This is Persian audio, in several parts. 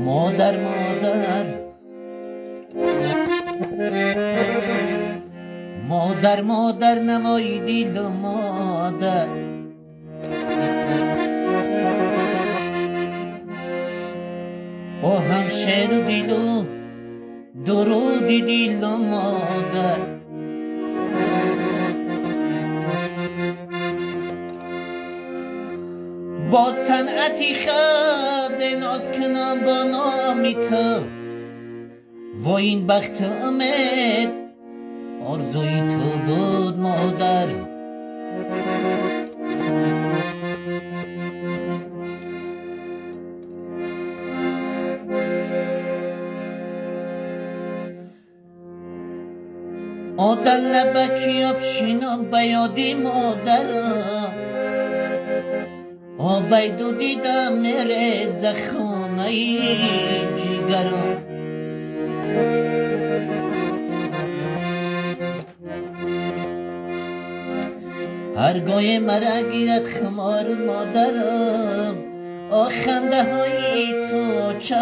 مادر مادر مادر مادر نمای دیل و مادر با هم شعر و دیل و درودی دیل و مادر با صنعتی خد ناز کنم با نامی تو و این بخت امید آرزوی تو بود مادر آدر لبکی افشینم بیادی مادرم آبیدو دیدم میره زخونه جیگرم هرگاه مرا گیرد خمار مادرم آخنده های تو چه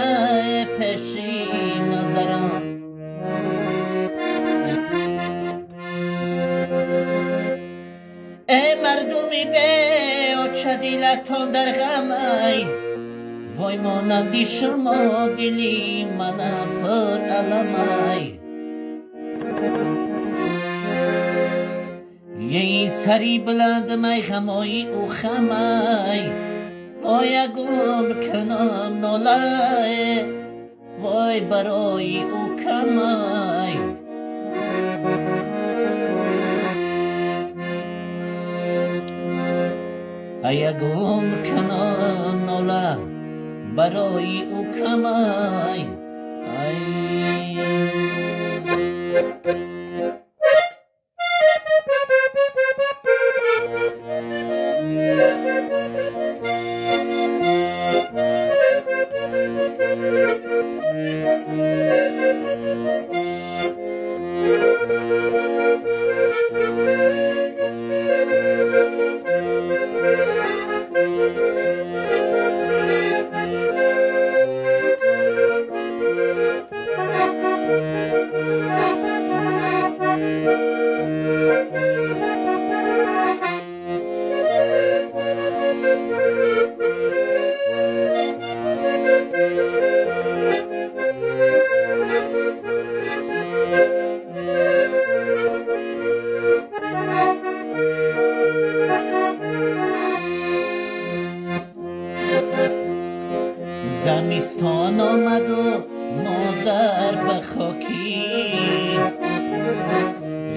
پیشی نظرم ای مردمی به آچه دیلتان در غمی وای مانندی شما دلی منم پر علمی یه سری بلند می غمایی او خمی وای گم کنم ناله وای برای او کمی ای گم کنم ناله برای او کمی زمستان آمد و مادر به خاکی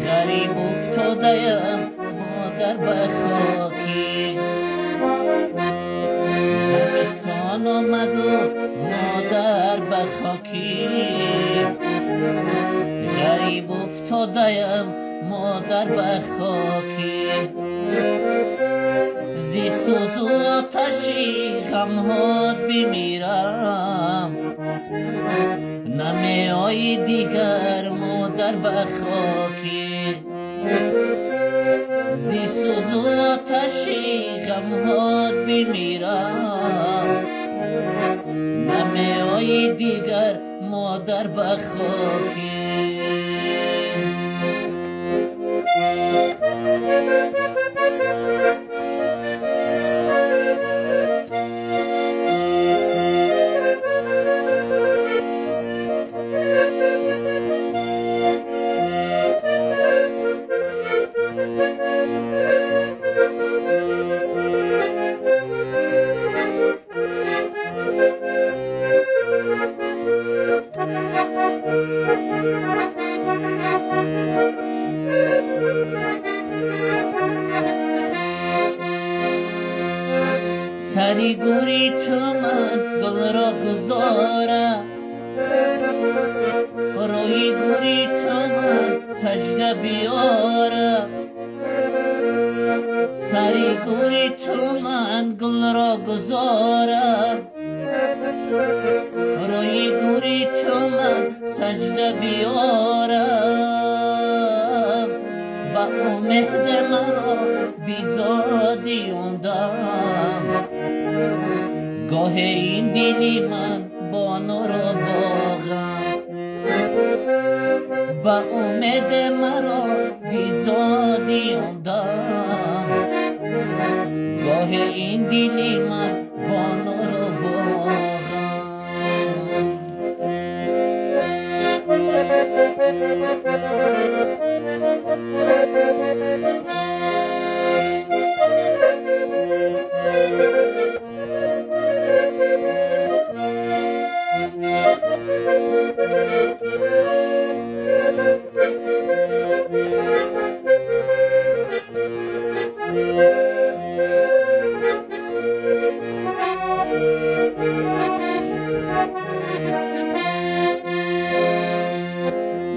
غریب افتاده‌ام مادر به خاکی زمستان آمد و مادر به خاکی غریب افتاده‌ام مادر به خاکی زی سوز و آتشی غم‌ها بمیرم نمی آیی دیگر مادر به خاکی زی سوز و آتشی غم‌ها بمیرم نمی آیی دیگر مادر به خاکی سری گوری تو من گل را گذارم روی گوری تو من سجده بیارم سری گوری تو من گل را گذارم روی گوری تو من سجده بیارم با امید مرا بیزادی اندم گاه این دلی من با نور و باغم با امید مرا بیزادی اندم گاه این دلی من با نور و باغم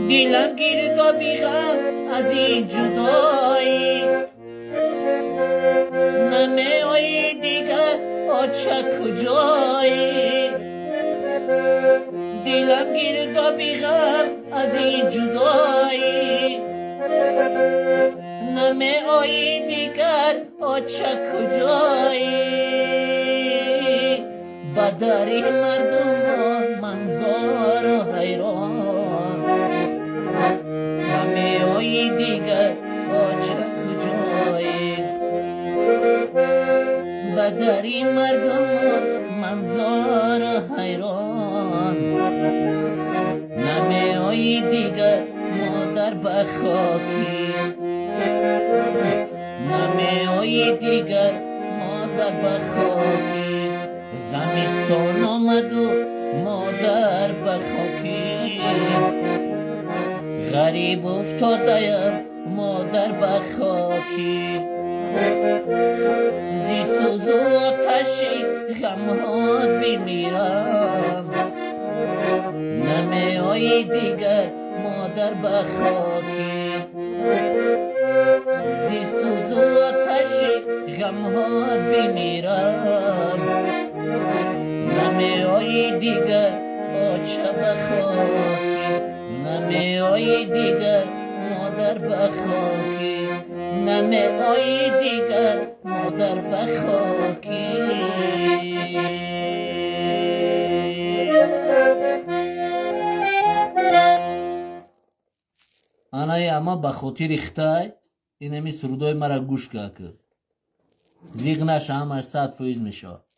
دلم گیر تا بیغم از این جدایی نمی آیی دیگر آچه کجایی دلم گیر تا بیغم از این جدایی نمی آیی دیگر آچه کجایی بدری مردم منظار و حیران نمی آیی دیگر آچه کجایی بدری مردم منظار و حیران نمی آیی دیگر مادر بخاکی نمی آیی دیگر مادر بخاکی زمستان آمد و مادر بخاکی غریب افتادم مادر بخاکی زی سوز و آتشی غمهات بمیرم نمی آیی دیگر مادر بخاکی زی سوز و آتشی غمهات بمیرم نمی آیی دیگر آچه بخاکی نمی آیی دیگر مادر بخاکی نمی آیی دیگر مادر بخاکی анай ама ба хотири хитай инами сурудои мара гӯш ка зиқ наша ҳамаш 100% мешавад